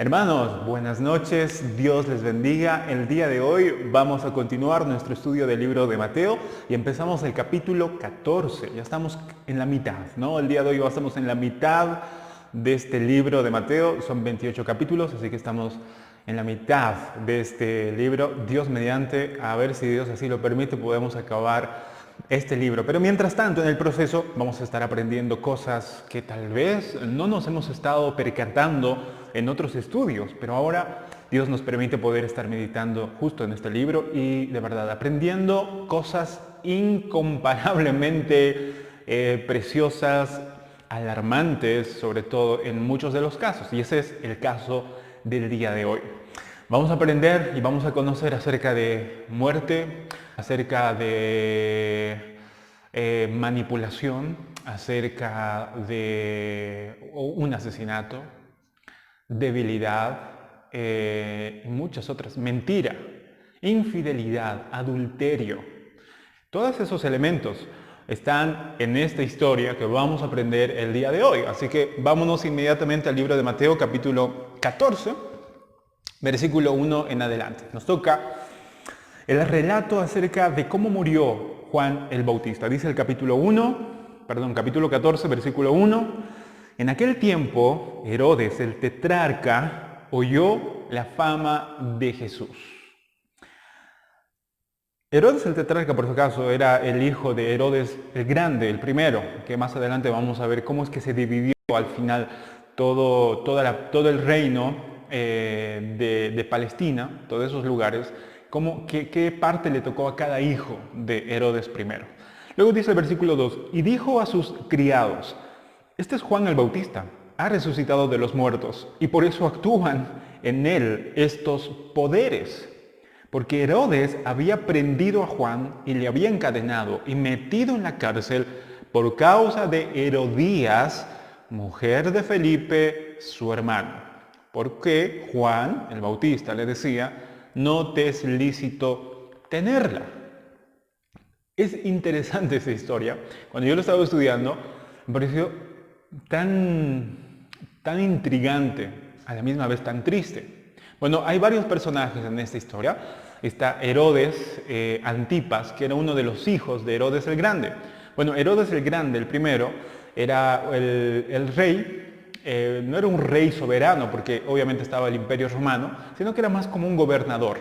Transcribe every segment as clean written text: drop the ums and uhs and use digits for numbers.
Hermanos, buenas noches, Dios les bendiga. El día de hoy vamos a continuar nuestro estudio del libro de Mateo y empezamos el capítulo 14. Ya estamos en la mitad, ¿no? El día de hoy estamos en la mitad de este libro de Mateo. Son 28 capítulos, así que estamos en la mitad de este libro. Dios mediante, a ver si Dios así lo permite, podemos acabar este libro. Pero mientras tanto, en el proceso vamos a estar aprendiendo cosas que tal vez no nos hemos estado percatando en otros estudios, pero ahora Dios nos permite poder estar meditando justo en este libro y de verdad aprendiendo cosas incomparablemente preciosas, alarmantes, sobre todo en muchos de los casos. Y ese es el caso del día de hoy. Vamos a aprender y vamos a conocer acerca de muerte, acerca de manipulación, acerca de un asesinato, debilidad y muchas otras, mentira, infidelidad, adulterio. Todos esos elementos están en esta historia que vamos a aprender el día de hoy. Así que vámonos inmediatamente al libro de Mateo, capítulo 14, versículo 1 en adelante. Nos toca el relato acerca de cómo murió Juan el Bautista. Dice el capítulo 14, versículo 1. En aquel tiempo, Herodes el tetrarca oyó la fama de Jesús. Herodes el tetrarca, por su caso, era el hijo de Herodes el Grande, el primero, que más adelante vamos a ver cómo es que se dividió al final todo el reino de Palestina, todos esos lugares, qué parte le tocó a cada hijo de Herodes I. Luego dice el versículo 2, y dijo a sus criados, este es Juan el Bautista, ha resucitado de los muertos, y por eso actúan en él estos poderes. Porque Herodes había prendido a Juan y le había encadenado y metido en la cárcel por causa de Herodías, mujer de Felipe, su hermano. Porque Juan, el Bautista, le decía, no te es lícito tenerla. Es interesante esa historia. Cuando yo lo estaba estudiando, me pareció tan intrigante, a la misma vez tan triste. Bueno, hay varios personajes en esta historia. Está Herodes Antipas, que era uno de los hijos de Herodes el Grande. Bueno, Herodes el Grande, el primero, era el rey, no era un rey soberano, porque obviamente estaba el Imperio Romano, sino que era más como un gobernador.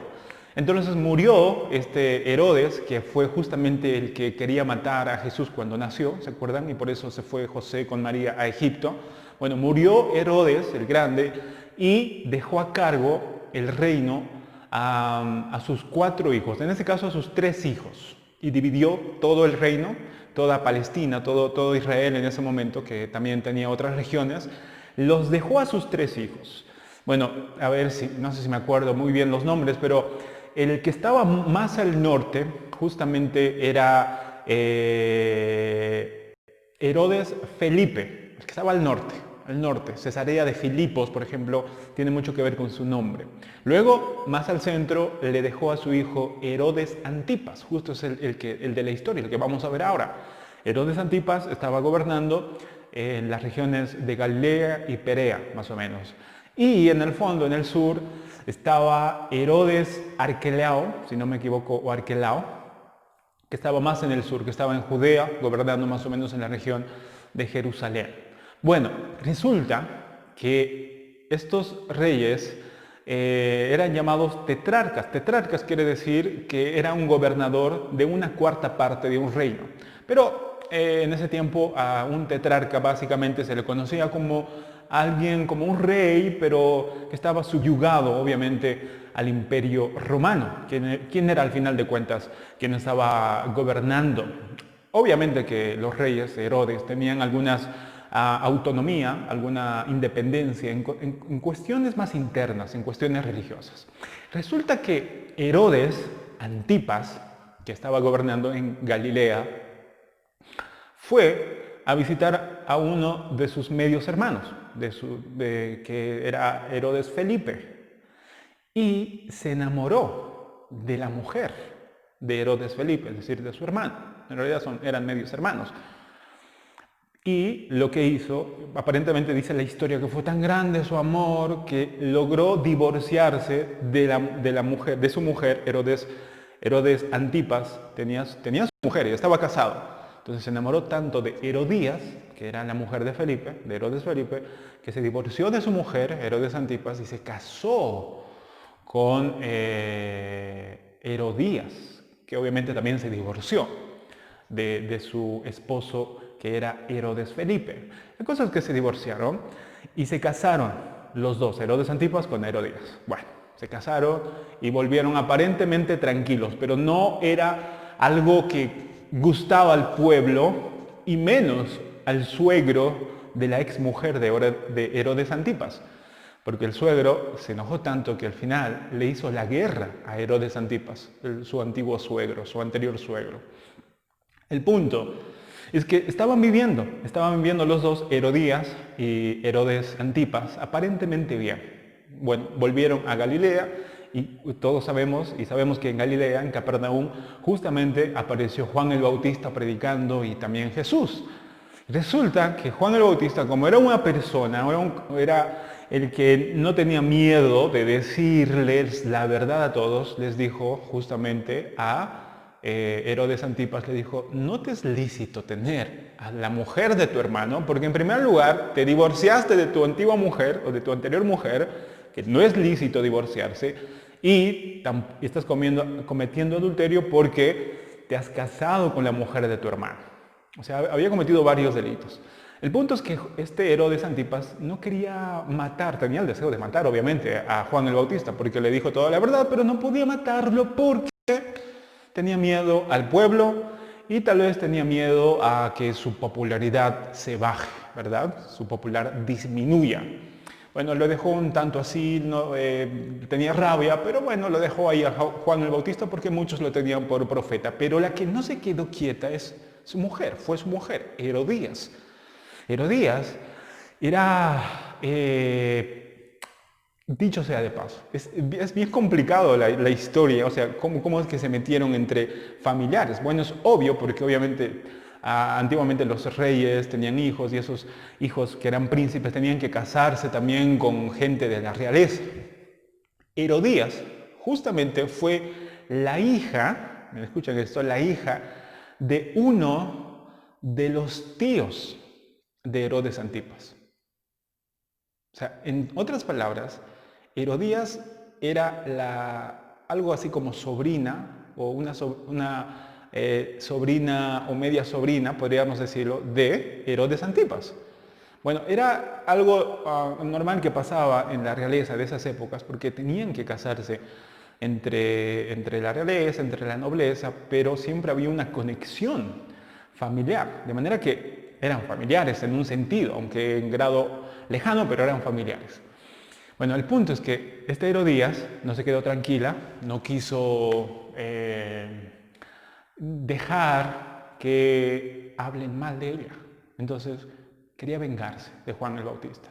Entonces murió este Herodes, que fue justamente el que quería matar a Jesús cuando nació, ¿se acuerdan? Y por eso se fue José con María a Egipto. Bueno, murió Herodes el Grande y dejó a cargo el reino a sus 4 hijos, en este caso a sus 3 hijos, y dividió todo el reino, toda Palestina, todo Israel en ese momento, que también tenía otras regiones, los dejó a sus 3 hijos. Bueno, a ver si, no sé si me acuerdo muy bien los nombres, pero el que estaba más al norte justamente era Herodes Felipe, el que estaba al norte. Cesarea de Filipos, por ejemplo, tiene mucho que ver con su nombre. Luego, más al centro, le dejó a su hijo Herodes Antipas, justo es el de la historia, el que vamos a ver ahora. Herodes Antipas estaba gobernando en las regiones de Galilea y Perea, más o menos. Y en el fondo, en el sur, estaba Herodes Arquelao, si no me equivoco, o Arquelao, que estaba más en el sur, que estaba en Judea, gobernando más o menos en la región de Jerusalén. Bueno, resulta que estos reyes eran llamados tetrarcas. Tetrarcas quiere decir que era un gobernador de una cuarta parte de un reino. Pero en ese tiempo a un tetrarca básicamente se le conocía como alguien, como un rey, pero que estaba subyugado obviamente al imperio romano. ¿Quién era al final de cuentas quien estaba gobernando? Obviamente que los reyes, Herodes, tenían algunas autonomía, alguna independencia en cuestiones más internas, en cuestiones religiosas. Resulta que Herodes Antipas, que estaba gobernando en Galilea, fue a visitar a uno de sus medios hermanos, que era Herodes Felipe, y se enamoró de la mujer de Herodes Felipe, es decir, de su hermano. En realidad eran medios hermanos. Y lo que hizo, aparentemente dice la historia, que fue tan grande su amor que logró divorciarse de su mujer, Herodes Antipas. Tenía su mujer y estaba casado. Entonces se enamoró tanto de Herodías, que era la mujer de Herodes Felipe, que se divorció de su mujer, Herodes Antipas, y se casó con Herodías, que obviamente también se divorció de su esposo, que era Herodes Felipe. La cosa es que se divorciaron y se casaron los dos, Herodes Antipas con Herodías. Bueno, se casaron y volvieron aparentemente tranquilos, pero no era algo que gustaba al pueblo y menos al suegro de la ex mujer de Herodes Antipas. Porque el suegro se enojó tanto que al final le hizo la guerra a Herodes Antipas, su antiguo suegro, su anterior suegro. El punto es que estaban viviendo los dos, Herodías y Herodes Antipas, aparentemente bien. Bueno, volvieron a Galilea y todos sabemos que en Galilea, en Capernaum, justamente apareció Juan el Bautista predicando y también Jesús. Resulta que Juan el Bautista, como era una persona, era el que no tenía miedo de decirles la verdad a todos, les dijo justamente a Herodes Antipas, le dijo: no te es lícito tener a la mujer de tu hermano, porque en primer lugar te divorciaste de tu antigua mujer o de tu anterior mujer, que no es lícito divorciarse, y estás cometiendo adulterio porque te has casado con la mujer de tu hermano. O sea, había cometido varios delitos. El punto es que este Herodes Antipas no quería matar, tenía el deseo de matar obviamente a Juan el Bautista, porque le dijo toda la verdad, pero no podía matarlo porque tenía miedo al pueblo y tal vez tenía miedo a que su popularidad se baje, ¿verdad? Su popularidad disminuya. Bueno, lo dejó un tanto así, tenía rabia, pero bueno, lo dejó ahí a Juan el Bautista porque muchos lo tenían por profeta. Pero la que no se quedó quieta es su mujer, fue su mujer, Herodías. Herodías era, dicho sea de paso, es bien complicado la historia, o sea, cómo es que se metieron entre familiares. Bueno, es obvio porque obviamente antiguamente los reyes tenían hijos y esos hijos que eran príncipes tenían que casarse también con gente de la realeza. Herodías justamente fue la hija, ¿me escuchan esto? La hija de uno de los tíos de Herodes Antipas. O sea, en otras palabras, Herodías era algo así como sobrina o una sobrina o media sobrina, podríamos decirlo, de Herodes Antipas. Bueno, era algo normal que pasaba en la realeza de esas épocas porque tenían que casarse entre la realeza, entre la nobleza, pero siempre había una conexión familiar, de manera que eran familiares en un sentido, aunque en grado lejano, pero eran familiares. Bueno, el punto es que este Herodías no se quedó tranquila, no quiso dejar que hablen mal de ella. Entonces quería vengarse de Juan el Bautista.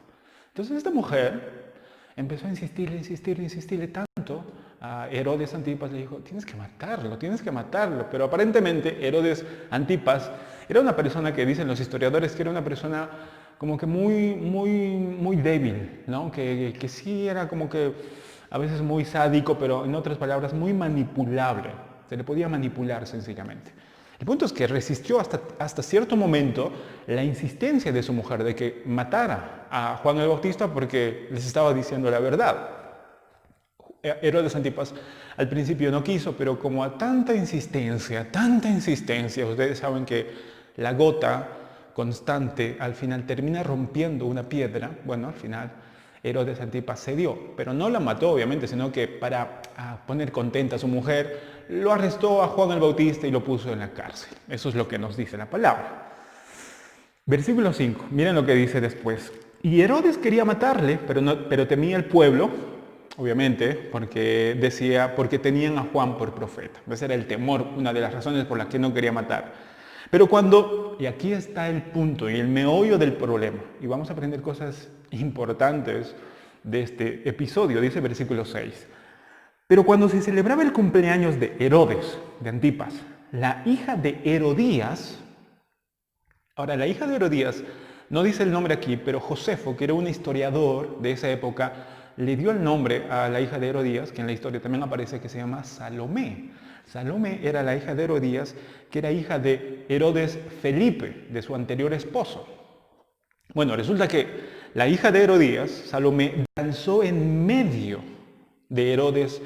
Entonces esta mujer empezó a insistirle tanto a Herodes Antipas, le dijo: tienes que matarlo. Pero aparentemente Herodes Antipas era una persona que dicen los historiadores que era una persona como que muy débil, ¿no? Que sí era como que a veces muy sádico, pero en otras palabras muy manipulable. Se le podía manipular sencillamente. El punto es que resistió hasta cierto momento la insistencia de su mujer de que matara a Juan el Bautista porque les estaba diciendo la verdad. Herodes Antipas al principio no quiso, pero como a tanta insistencia, ustedes saben que la gota constante al final termina rompiendo una piedra. Bueno, al final Herodes Antipas cedió, pero no la mató obviamente, sino que para poner contenta a su mujer, lo arrestó a Juan el Bautista y lo puso en la cárcel. Eso es lo que nos dice la palabra. Versículo 5, miren lo que dice después. Y Herodes quería matarle, pero temía el pueblo, obviamente, porque tenían a Juan por profeta. Ese era el temor, una de las razones por las que no quería matar. Pero y aquí está el punto y el meollo del problema, y vamos a aprender cosas importantes de este episodio, dice versículo 6. Pero cuando se celebraba el cumpleaños de Herodes, de Antipas, la hija de Herodías, Ahora, la hija de Herodías, no dice el nombre aquí, pero Josefo, que era un historiador de esa época, le dio el nombre a la hija de Herodías, que en la historia también aparece, que se llama Salomé. Salomé era la hija de Herodías, que era hija de Herodes Felipe, de su anterior esposo. Bueno, resulta que la hija de Herodías, Salomé, danzó en medio de Herodes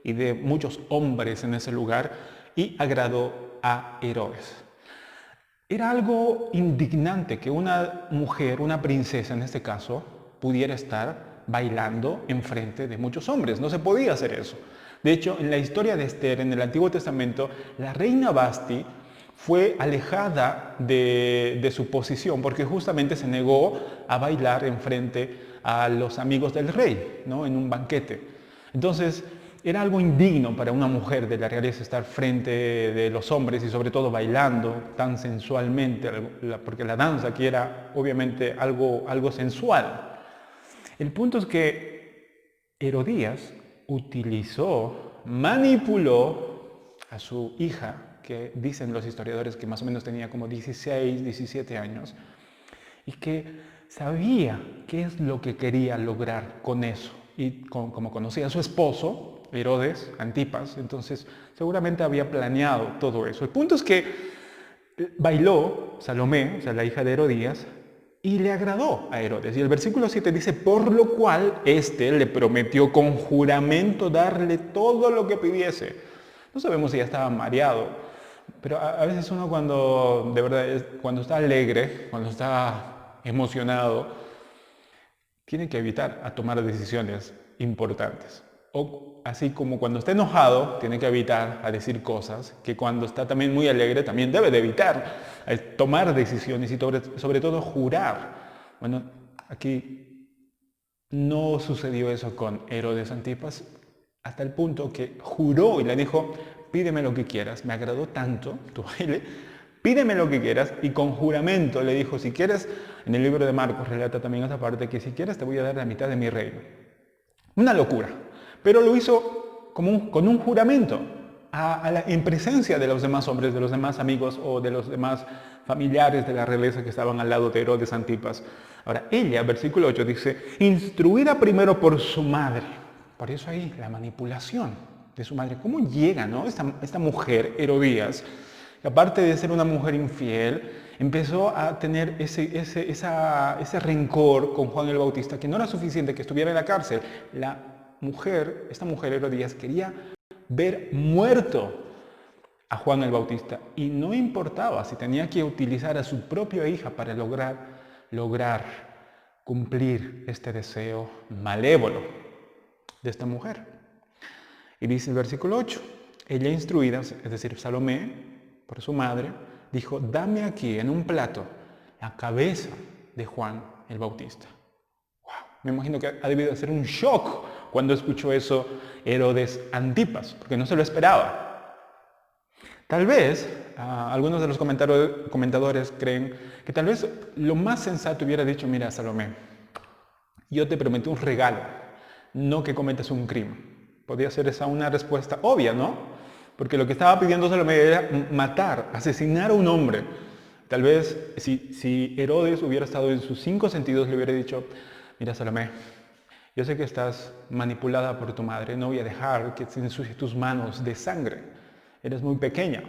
y de muchos hombres en ese lugar y agradó a Herodes. Era algo indignante que una mujer, una princesa en este caso, pudiera estar bailando enfrente de muchos hombres. No se podía hacer eso. De hecho, en la historia de Esther, en el Antiguo Testamento, la reina Vasti fue alejada de su posición porque justamente se negó a bailar enfrente a los amigos del rey, ¿no? En un banquete. Entonces, era algo indigno para una mujer de la realeza estar frente de los hombres y sobre todo bailando tan sensualmente, porque la danza aquí era obviamente algo sensual. El punto es que Herodías manipuló a su hija, que dicen los historiadores que más o menos tenía como 16, 17 años, y que sabía qué es lo que quería lograr con eso. Y como conocía a su esposo, Herodes Antipas, entonces seguramente había planeado todo eso. El punto es que bailó Salomé, o sea, la hija de Herodías, y le agradó a Herodes. Y el versículo 7 dice, por lo cual éste le prometió con juramento darle todo lo que pidiese. No sabemos si ya estaba mareado, pero a veces uno cuando, de verdad, cuando está alegre, cuando está emocionado, tiene que evitar a tomar decisiones importantes. O así como cuando está enojado, tiene que evitar a decir cosas que cuando está también muy alegre, también debe de evitar tomar decisiones y sobre todo jurar. Bueno, aquí no sucedió eso con Herodes Antipas, hasta el punto que juró y le dijo, pídeme lo que quieras, me agradó tanto tu baile, pídeme lo que quieras, y con juramento le dijo, si quieres, en el libro de Marcos relata también esa parte, que si quieres te voy a dar la mitad de mi reino. Una locura, pero lo hizo con un juramento, en presencia de los demás hombres, de los demás amigos o de los demás familiares de la realeza que estaban al lado de Herodes Antipas. Ahora, ella, versículo 8, dice, instruida primero por su madre. Por eso ahí la manipulación de su madre. ¿Cómo llega, no? Esta mujer, Herodías, que aparte de ser una mujer infiel, empezó a tener ese rencor con Juan el Bautista, que no era suficiente que estuviera en la cárcel. Esta mujer Herodías quería ver muerto a Juan el Bautista y no importaba si tenía que utilizar a su propia hija para lograr cumplir este deseo malévolo de esta mujer. Y dice el versículo 8, ella instruida, es decir, Salomé, por su madre, dijo, dame aquí en un plato la cabeza de Juan el Bautista. Wow, me imagino que ha debido ser un shock cuando escuchó eso Herodes Antipas, porque no se lo esperaba. Tal vez, algunos de los comentadores creen que tal vez lo más sensato hubiera dicho, mira Salomé, yo te prometí un regalo, no que cometas un crimen. Podría ser esa una respuesta obvia, ¿no? Porque lo que estaba pidiendo Salomé era matar, asesinar a un hombre. Tal vez si Herodes hubiera estado en sus 5 sentidos, le hubiera dicho, mira Salomé, yo sé que estás manipulada por tu madre, no voy a dejar que se ensucie tus manos de sangre. Eres muy pequeña.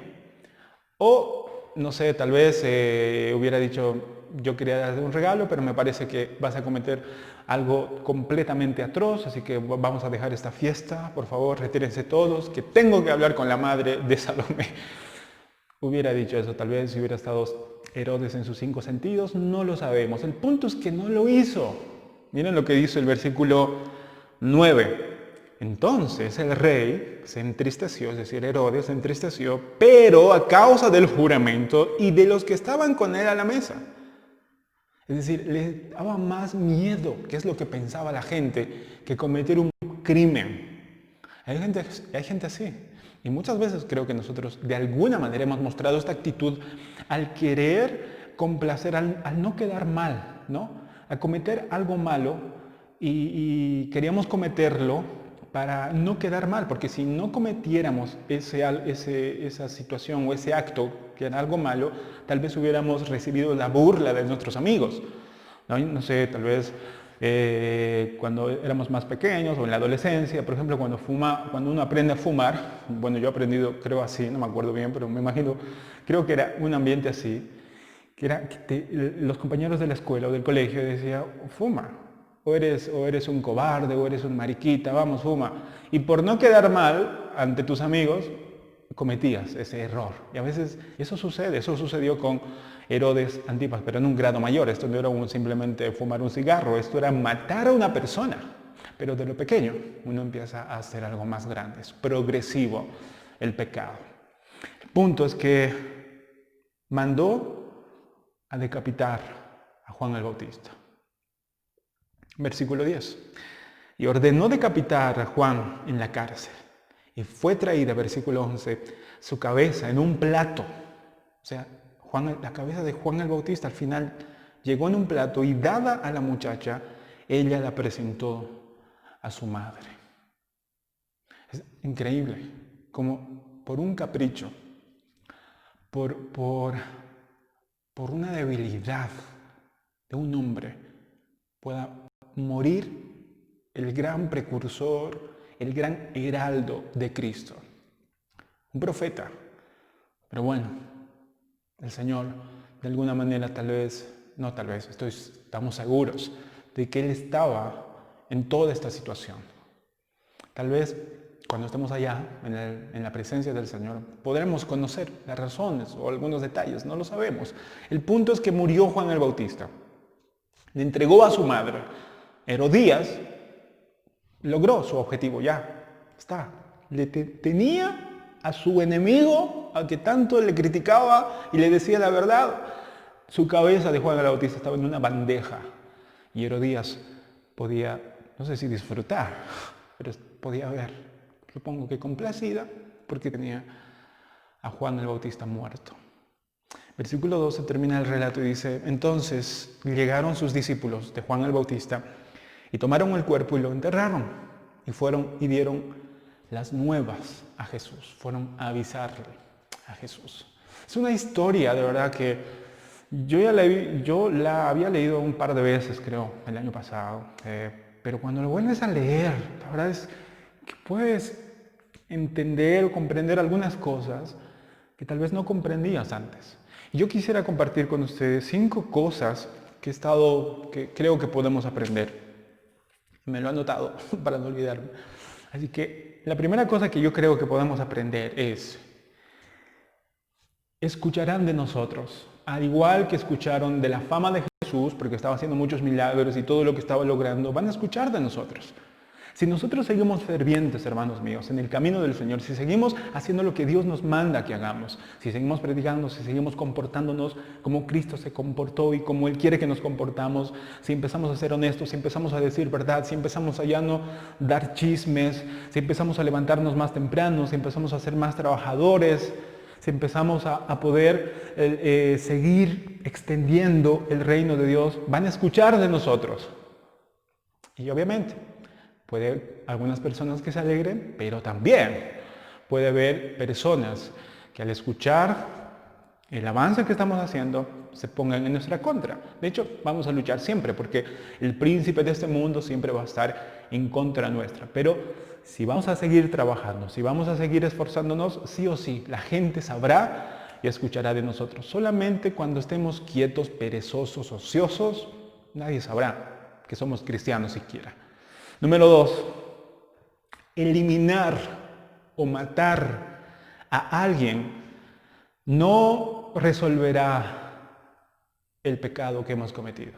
O, no sé, tal vez hubiera dicho, yo quería darte un regalo, pero me parece que vas a cometer algo completamente atroz, así que vamos a dejar esta fiesta, por favor, retírense todos, que tengo que hablar con la madre de Salomé. Hubiera dicho eso, tal vez si hubiera estado Herodes en sus 5 sentidos, no lo sabemos. El punto es que no lo hizo. Miren lo que dice el versículo 9. Entonces el rey se entristeció, es decir, Herodes se entristeció, pero a causa del juramento y de los que estaban con él a la mesa. Es decir, le daba más miedo, que es lo que pensaba la gente, que cometer un crimen. Hay gente así. Y muchas veces creo que nosotros de alguna manera hemos mostrado esta actitud al querer complacer, al no quedar mal, ¿no? A cometer algo malo y queríamos cometerlo para no quedar mal, porque si no cometiéramos esa situación o ese acto, que era algo malo, tal vez hubiéramos recibido la burla de nuestros amigos. No sé, tal vez cuando éramos más pequeños o en la adolescencia, por ejemplo, cuando uno aprende a fumar, bueno, yo he aprendido, creo así, no me acuerdo bien, pero me imagino, creo que era un ambiente así, que era que los compañeros de la escuela o del colegio decían, fuma, o eres un cobarde, o eres un mariquita, vamos, fuma. Y por no quedar mal ante tus amigos, cometías ese error. Y a veces eso sucedió con Herodes Antipas, pero en un grado mayor. Esto no era simplemente fumar un cigarro, esto era matar a una persona. Pero de lo pequeño uno empieza a hacer algo más grande, es progresivo el pecado. El punto es que mandó a decapitar a Juan el Bautista. Versículo 10. Y ordenó decapitar a Juan en la cárcel. Y fue traída, versículo 11, su cabeza en un plato. O sea, la cabeza de Juan el Bautista al final llegó en un plato y dada a la muchacha, ella la presentó a su madre. Es increíble como por un capricho, por una debilidad de un hombre pueda morir el gran precursor, el gran heraldo de Cristo. Un profeta. Pero bueno, el Señor, de alguna manera, estamos seguros de que Él estaba en toda esta situación. Tal vez cuando estemos allá, en la presencia del Señor, podremos conocer las razones o algunos detalles, no lo sabemos. El punto es que murió Juan el Bautista. Le entregó a su madre. Herodías logró su objetivo, ya está. Tenía a su enemigo, al que tanto le criticaba y le decía la verdad. Su cabeza de Juan el Bautista estaba en una bandeja y Herodías podía, no sé si disfrutar, pero podía ver, supongo que complacida, porque tenía a Juan el Bautista muerto. Versículo 12 termina el relato y dice, entonces llegaron sus discípulos de Juan el Bautista y tomaron el cuerpo y lo enterraron y fueron y dieron las nuevas a Jesús, fueron a avisarle a Jesús. Es una historia de verdad que yo la había leído un par de veces, creo, el año pasado, pero cuando lo vuelves a leer, la verdad es que puedes entender o comprender algunas cosas que tal vez no comprendías antes. Y yo quisiera compartir con ustedes 5 cosas que creo que podemos aprender. Me lo he anotado para no olvidarme. Así que la primera cosa que yo creo que podemos aprender es, escucharán de nosotros, al igual que escucharon de la fama de Jesús, porque estaba haciendo muchos milagros y todo lo que estaba logrando, van a escuchar de nosotros. Si nosotros seguimos fervientes, hermanos míos, en el camino del Señor, si seguimos haciendo lo que Dios nos manda que hagamos, si seguimos predicando, si seguimos comportándonos como Cristo se comportó y como Él quiere que nos comportamos, si empezamos a ser honestos, si empezamos a decir verdad, si empezamos a ya no dar chismes, si empezamos a levantarnos más temprano, si empezamos a ser más trabajadores, si empezamos a poder seguir extendiendo el reino de Dios, van a escuchar de nosotros. Y obviamente, puede haber algunas personas que se alegren, pero también puede haber personas que al escuchar el avance que estamos haciendo se pongan en nuestra contra. De hecho, vamos a luchar siempre porque el príncipe de este mundo siempre va a estar en contra nuestra. Pero si vamos a seguir trabajando, si vamos a seguir esforzándonos, sí o sí, la gente sabrá y escuchará de nosotros. Solamente cuando estemos quietos, perezosos, ociosos, nadie sabrá que somos cristianos siquiera. Número 2, eliminar o matar a alguien no resolverá el pecado que hemos cometido.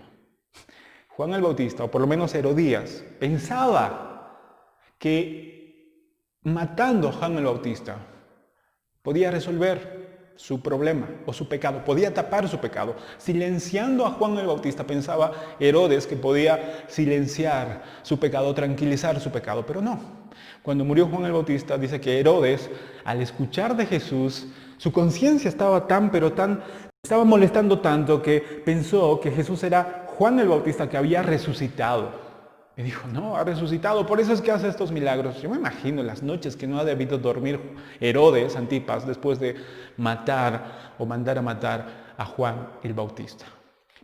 Juan el Bautista, o por lo menos Herodías, pensaba que matando a Juan el Bautista podía resolver su problema o su pecado, podía tapar su pecado. Silenciando a Juan el Bautista, pensaba Herodes que podía silenciar su pecado, tranquilizar su pecado, pero no. Cuando murió Juan el Bautista, dice que Herodes, al escuchar de Jesús, su conciencia estaba estaba molestando tanto que pensó que Jesús era Juan el Bautista que había resucitado. Y dijo, no, ha resucitado, por eso es que hace estos milagros. Yo me imagino las noches que no ha debido dormir Herodes Antipas después de matar o mandar a matar a Juan el Bautista.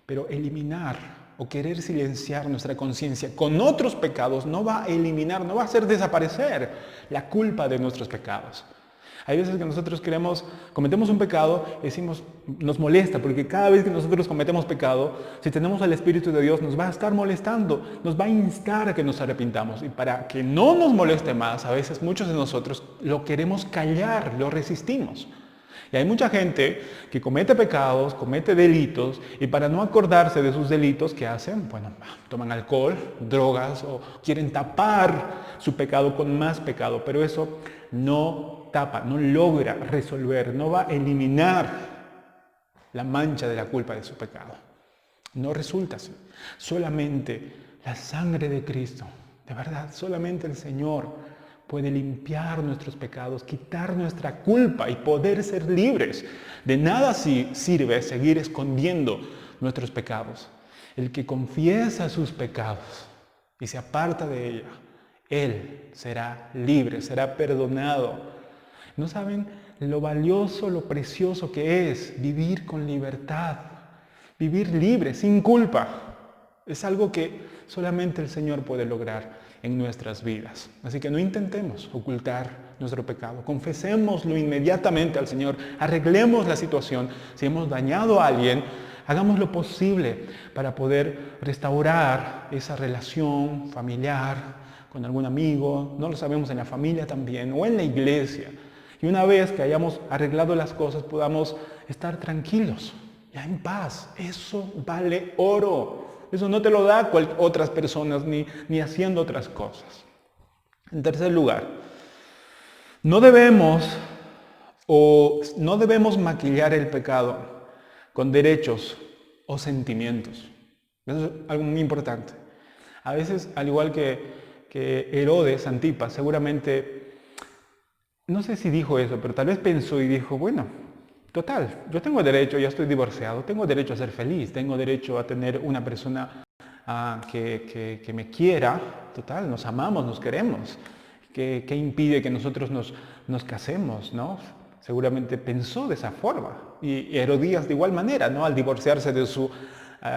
Pero eliminar o querer silenciar nuestra conciencia con otros pecados no va a eliminar, no va a hacer desaparecer la culpa de nuestros pecados. Hay veces que nosotros cometemos un pecado y decimos, nos molesta, porque cada vez que nosotros cometemos pecado, si tenemos al Espíritu de Dios, nos va a estar molestando, nos va a instar a que nos arrepintamos. Y para que no nos moleste más, a veces muchos de nosotros lo queremos callar, lo resistimos. Y hay mucha gente que comete pecados, comete delitos, y para no acordarse de sus delitos, ¿qué hacen? Bueno, toman alcohol, drogas, o quieren tapar su pecado con más pecado, pero eso no tapa, no logra resolver, no va a eliminar la mancha de la culpa de su pecado. No resulta así. Solamente la sangre de Cristo, de verdad, solamente el Señor puede limpiar nuestros pecados, quitar nuestra culpa y poder ser libres. De nada sirve seguir escondiendo nuestros pecados. El que confiesa sus pecados y se aparta de ella, él será libre, será perdonado. ¿No saben lo valioso, lo precioso que es vivir con libertad? Vivir libre, sin culpa. Es algo que solamente el Señor puede lograr en nuestras vidas. Así que no intentemos ocultar nuestro pecado. Confesémoslo inmediatamente al Señor. Arreglemos la situación. Si hemos dañado a alguien, hagamos lo posible para poder restaurar esa relación familiar con algún amigo. No lo sabemos, en la familia también o en la iglesia. Y una vez que hayamos arreglado las cosas, podamos estar tranquilos, ya en paz. Eso vale oro. Eso no te lo da otras personas ni haciendo otras cosas. En tercer lugar, no debemos maquillar el pecado con derechos o sentimientos. Eso es algo muy importante. A veces, al igual que Herodes Antipas, seguramente, no sé si dijo eso, pero tal vez pensó y dijo, bueno, total, yo tengo derecho, ya estoy divorciado, tengo derecho a ser feliz, tengo derecho a tener una persona que me quiera, total, nos amamos, nos queremos. ¿Qué impide que nosotros nos casemos, no? Seguramente pensó de esa forma. Y Herodías de igual manera, ¿no? Al divorciarse de su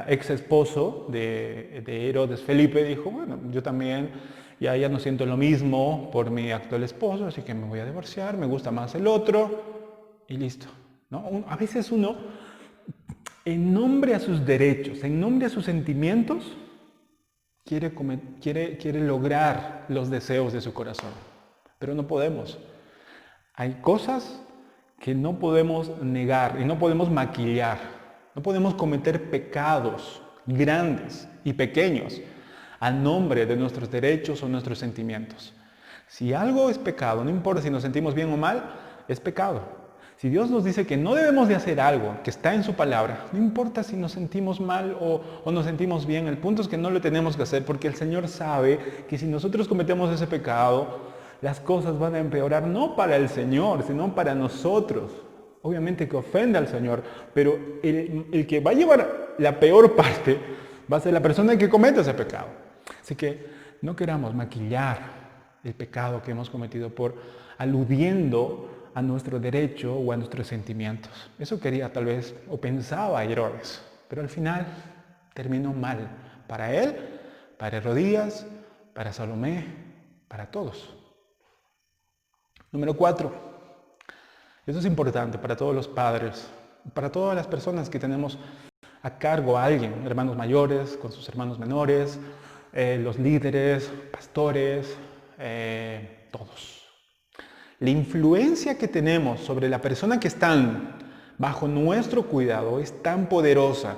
ex esposo, de Herodes Felipe, dijo, bueno, yo también ya no siento lo mismo por mi actual esposo, así que me voy a divorciar, me gusta más el otro, y listo, ¿no? A veces uno, en nombre a sus derechos, en nombre a sus sentimientos, quiere lograr los deseos de su corazón, pero no podemos. Hay cosas que no podemos negar y no podemos maquillar. No podemos cometer pecados grandes y pequeños a nombre de nuestros derechos o nuestros sentimientos. Si algo es pecado, no importa si nos sentimos bien o mal, es pecado. Si Dios nos dice que no debemos de hacer algo que está en su palabra, no importa si nos sentimos mal o nos sentimos bien, el punto es que no lo tenemos que hacer porque el Señor sabe que si nosotros cometemos ese pecado, las cosas van a empeorar no para el Señor, sino para nosotros. Obviamente que ofende al Señor, pero el que va a llevar la peor parte va a ser la persona que comete ese pecado. Así que no queramos maquillar el pecado que hemos cometido por aludiendo a nuestro derecho o a nuestros sentimientos. Eso quería tal vez o pensaba Herodes, pero al final terminó mal para él, para Herodías, para Salomé, para todos. Número 4. Esto es importante para todos los padres, para todas las personas que tenemos a cargo a alguien, hermanos mayores con sus hermanos menores, los líderes, pastores, todos. La influencia que tenemos sobre la persona que están bajo nuestro cuidado es tan poderosa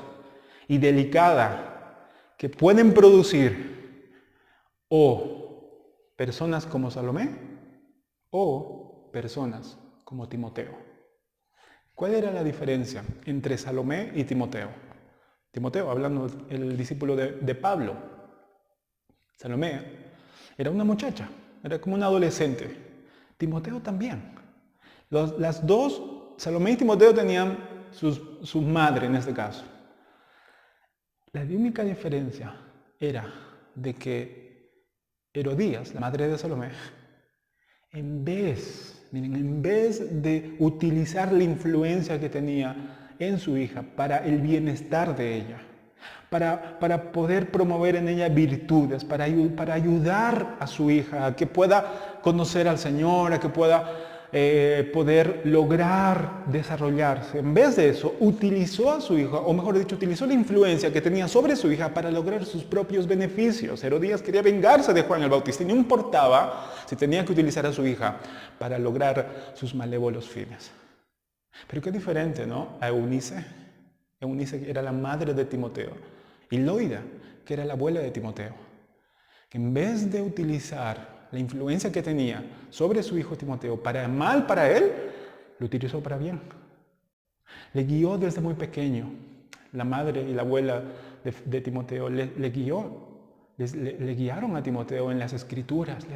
y delicada que pueden producir o personas como Salomé o personas como Timoteo. ¿Cuál era la diferencia entre Salomé y Timoteo? Timoteo, hablando el discípulo de Pablo. Salomé era una muchacha, era como una adolescente. Timoteo también. Las dos, Salomé y Timoteo tenían su madre en este caso. La única diferencia era de que Herodías, la madre de Salomé, en vez de utilizar la influencia que tenía en su hija para el bienestar de ella, para poder promover en ella virtudes, para ayudar a su hija a que pueda conocer al Señor, a que pueda poder lograr desarrollarse. En vez de eso, utilizó a su hija, o mejor dicho, utilizó la influencia que tenía sobre su hija para lograr sus propios beneficios. Herodías quería vengarse de Juan el Bautista y no importaba si tenía que utilizar a su hija para lograr sus malévolos fines. Pero qué diferente, ¿no? A Eunice. Eunice era la madre de Timoteo. Y Loida, que era la abuela de Timoteo. Que en vez de utilizar la influencia que tenía sobre su hijo Timoteo para mal para él, lo utilizó para bien. Le guió desde muy pequeño. La madre y la abuela de Timoteo le guiaron a Timoteo en las escrituras,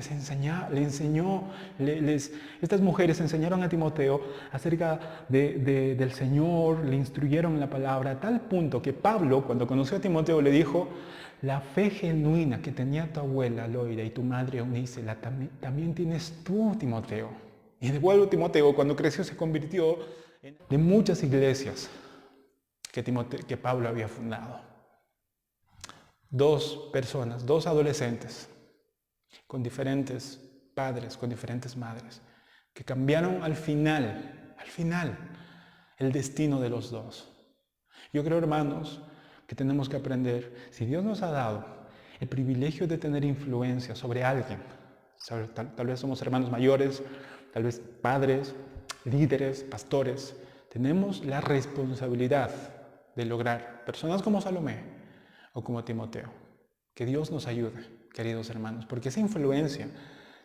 estas mujeres enseñaron a Timoteo acerca del Señor, le instruyeron en la palabra, a tal punto que Pablo, cuando conoció a Timoteo, le dijo: la fe genuina que tenía tu abuela Loida y tu madre Eunice, también tienes tú, Timoteo. Y de vuelta Timoteo, cuando creció, se convirtió de muchas iglesias que Pablo había fundado. Dos personas, dos adolescentes, con diferentes padres, con diferentes madres, que cambiaron al final, el destino de los dos. Yo creo, hermanos, que tenemos que aprender, si Dios nos ha dado el privilegio de tener influencia sobre alguien, tal vez somos hermanos mayores, tal vez padres, líderes, pastores, tenemos la responsabilidad de lograr personas como Salomé o como Timoteo. Que Dios nos ayude, queridos hermanos, porque esa influencia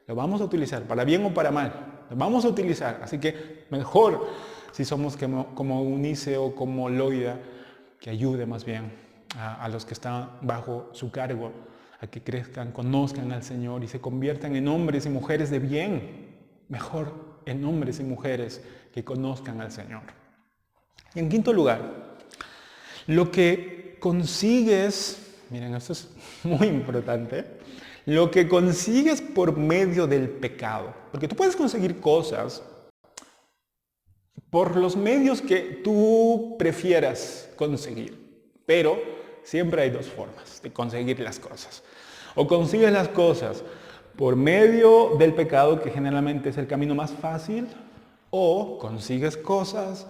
la vamos a utilizar para bien o para mal, la vamos a utilizar, así que mejor si somos como Eunice o como Loida, que ayude más bien a los que están bajo su cargo, a que crezcan, conozcan al Señor y se conviertan en hombres y mujeres de bien, mejor en hombres y mujeres que conozcan al Señor. Y en quinto lugar, lo que consigues, miren, esto es muy importante, lo que consigues por medio del pecado, porque tú puedes conseguir cosas por los medios que tú prefieras conseguir, pero siempre hay dos formas de conseguir las cosas. O consigues las cosas por medio del pecado, que generalmente es el camino más fácil, o consigues cosas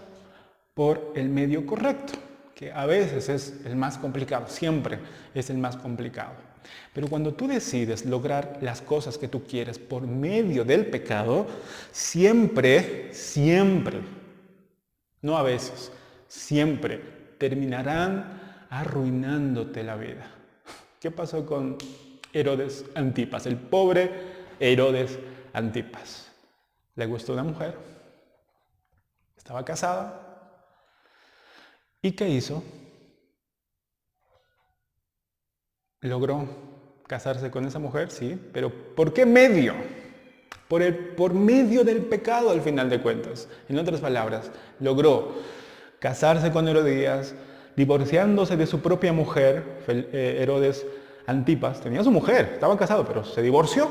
por el medio correcto, que a veces es el más complicado, siempre es el más complicado. Pero cuando tú decides lograr las cosas que tú quieres por medio del pecado, siempre, no a veces, siempre terminarán arruinándote la vida. ¿Qué pasó con Herodes Antipas? El pobre Herodes Antipas. Le gustó una mujer, estaba casada. ¿Y qué hizo? Logró casarse con esa mujer, sí, pero ¿por qué medio? Por medio del pecado, al final de cuentas. En otras palabras, logró casarse con Herodías, divorciándose de su propia mujer. Herodes Antipas tenía su mujer, estaba casado, pero se divorció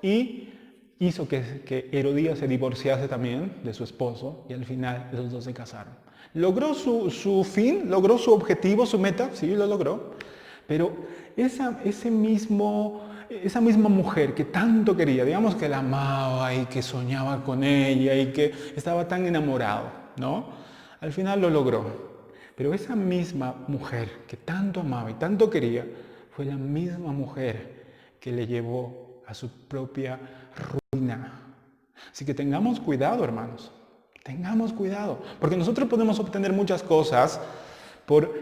y hizo que Herodías se divorciase también de su esposo, y al final los dos se casaron. Logró su fin, logró su objetivo, su meta, sí, lo logró, pero esa misma mujer que tanto quería, digamos que la amaba y que soñaba con ella y que estaba tan enamorado, ¿no? Al final lo logró. Pero esa misma mujer que tanto amaba y tanto quería, fue la misma mujer que le llevó a su propia ruina. Así que tengamos cuidado, hermanos. Tengamos cuidado. Porque nosotros podemos obtener muchas cosas por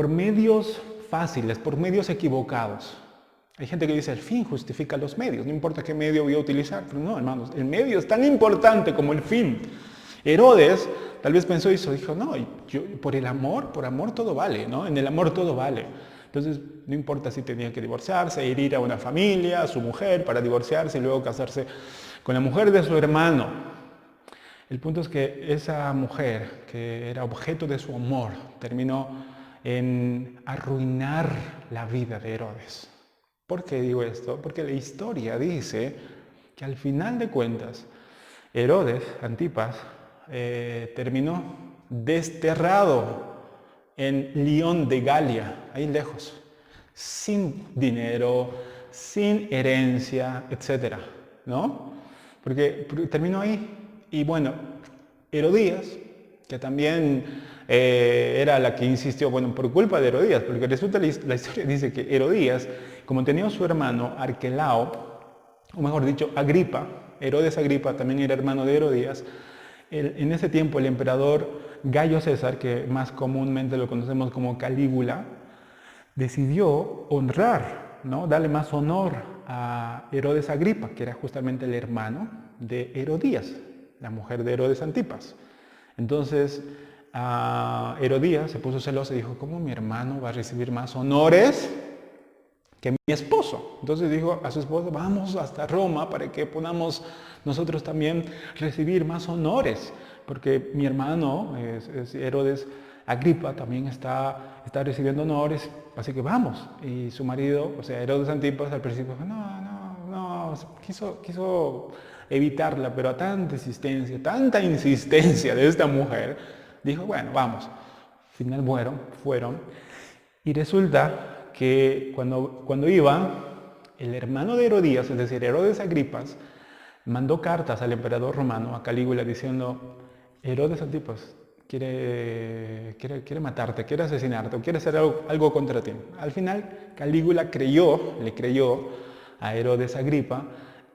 medios fáciles, por medios equivocados. Hay gente que dice, el fin justifica los medios, no importa qué medio voy a utilizar. Pero no, hermanos, el medio es tan importante como el fin. Herodes tal vez pensó eso, dijo, no, por amor todo vale, ¿no? En el amor todo vale. Entonces, no importa si tenía que divorciarse, herir a una familia, a su mujer, para divorciarse y luego casarse con la mujer de su hermano. El punto es que esa mujer, que era objeto de su amor, terminó en arruinar la vida de Herodes. ¿Por qué digo esto? Porque la historia dice que al final de cuentas, Herodes Antipas terminó desterrado en Lyon de Galia, ahí lejos, sin dinero, sin herencia, etcétera, ¿no? Porque terminó ahí. Y bueno, Herodías, que también era la que insistió, bueno, por culpa de Herodías, porque resulta la historia dice que Herodías, como tenía a su hermano Arquelao, o mejor dicho, Agripa, Herodes Agripa también era hermano de Herodías, en ese tiempo el emperador Gallo César, que más comúnmente lo conocemos como Calígula, decidió honrar, ¿no? Darle más honor a Herodes Agripa, que era justamente el hermano de Herodías, la mujer de Herodes Antipas. Entonces, Herodías se puso celoso y dijo, ¿cómo mi hermano va a recibir más honores que mi esposo? Entonces dijo a su esposo, vamos hasta Roma para que podamos nosotros también recibir más honores, porque mi hermano, Herodes Agripa, también está recibiendo honores, así que vamos. Y su marido, o sea, Herodes Antipas, al principio dijo, no, quiso evitarla, pero a tanta insistencia de esta mujer, dijo, bueno, vamos. Al final fueron, y resulta que cuando iba, el hermano de Herodías, es decir, Herodes Agripas, mandó cartas al emperador romano, a Calígula, diciendo, Herodes Antipas quiere matarte, quiere asesinarte, o quiere hacer algo contra ti. Al final, Calígula le creyó a Herodes Agripa,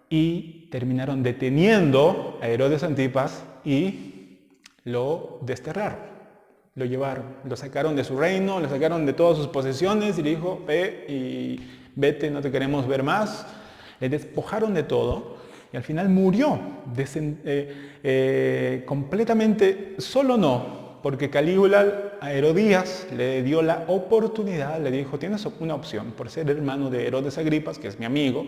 y terminaron deteniendo a Herodes Antipas y lo desterraron. Lo llevaron, lo sacaron de su reino, lo sacaron de todas sus posesiones y le dijo, ve y vete, no te queremos ver más. Le despojaron de todo y al final murió completamente solo, no, porque Calígula a Herodías le dio la oportunidad, le dijo, tienes una opción, por ser hermano de Herodes Agripas, que es mi amigo,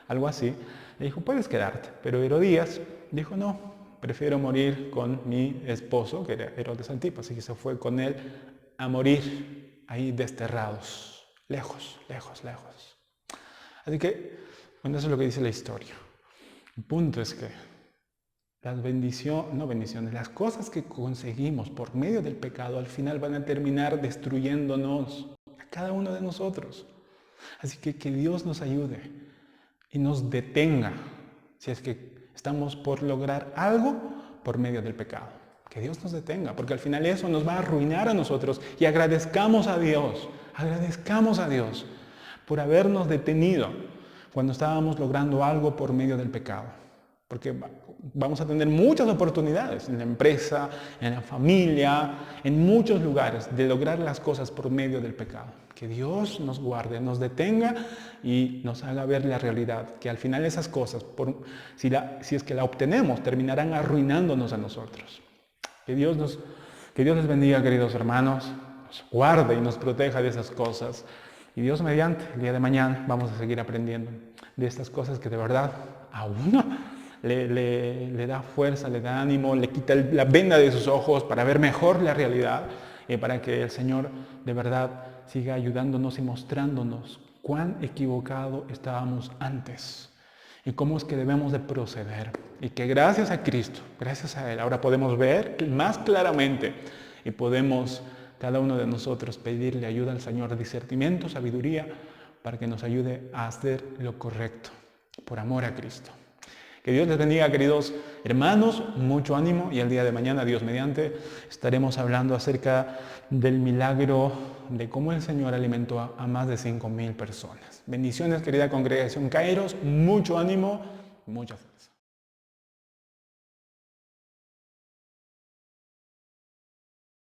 algo así, le dijo, puedes quedarte, pero Herodías dijo, no, prefiero morir con mi esposo, que era Herodes Antipas, y se fue con él a morir ahí desterrados, lejos. Así que, bueno, eso es lo que dice la historia. El punto es que las cosas que conseguimos por medio del pecado al final van a terminar destruyéndonos a cada uno de nosotros. Así que Dios nos ayude y nos detenga si es que estamos por lograr algo por medio del pecado. Que Dios nos detenga, porque al final eso nos va a arruinar a nosotros. Y agradezcamos a Dios por habernos detenido cuando estábamos logrando algo por medio del pecado. Porque vamos a tener muchas oportunidades en la empresa, en la familia, en muchos lugares de lograr las cosas por medio del pecado. Que Dios nos guarde, nos detenga y nos haga ver la realidad. Que al final esas cosas, si es que la obtenemos, terminarán arruinándonos a nosotros. Que Dios les bendiga, queridos hermanos, nos guarde y nos proteja de esas cosas. Y Dios mediante, el día de mañana vamos a seguir aprendiendo de estas cosas que de verdad a uno le da fuerza, le da ánimo, le quita la venda de sus ojos para ver mejor la realidad y para que el Señor de verdad siga ayudándonos y mostrándonos cuán equivocado estábamos antes y cómo es que debemos de proceder. Y que gracias a Cristo, gracias a Él, ahora podemos ver más claramente y podemos cada uno de nosotros pedirle ayuda al Señor, discernimiento, sabiduría, para que nos ayude a hacer lo correcto, por amor a Cristo. Que Dios les bendiga, queridos hermanos, mucho ánimo, y el día de mañana, Dios mediante, estaremos hablando acerca del milagro de cómo el Señor alimentó a más de 5,000 personas. Bendiciones, querida congregación Kairos, mucho ánimo, mucha fuerza.